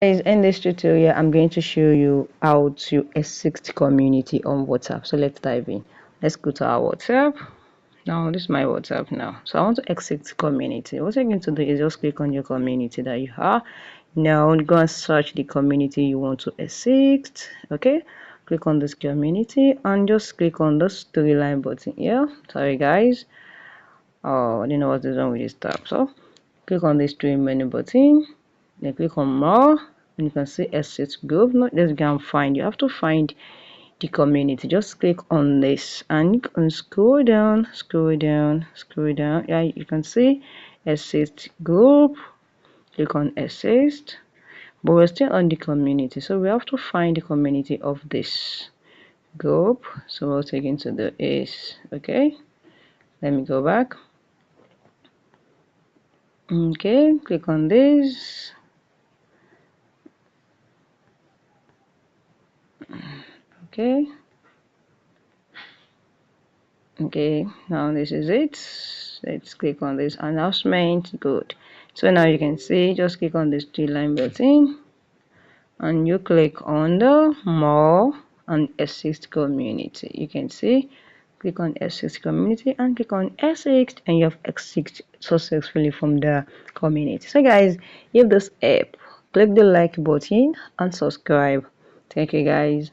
Guys, in this tutorial, I'm going to show you how to assist community on WhatsApp. So let's dive in. Let's go to our WhatsApp. Now, this is my WhatsApp now. So I want to exit community. What you're going to do is just click on your community that you have. Now, go and search the community you want to assist. Okay, click on this community and just click on this three-line button here. Sorry, guys. Oh, I didn't know what is wrong with this tab. So click on this three menu button, then click on more, and you can see assist group. Not just go and find, you have to find the community. Just click on this and you can scroll down, scroll down, scroll down. Yeah, you can see assist group. Click on assist, but we're still on the community, so we have to find the community of this group. So we'll take into the is okay. Let me go back. Okay, click on this. Okay, now this is it. Let's click on this announcement. Good. So now you can see, just click on this three-line button and you click on the more and assist community. You can see, click on assist community and click on assist, and you have exit successfully from the community. So guys, if this app, click the like button and subscribe. Thank you guys.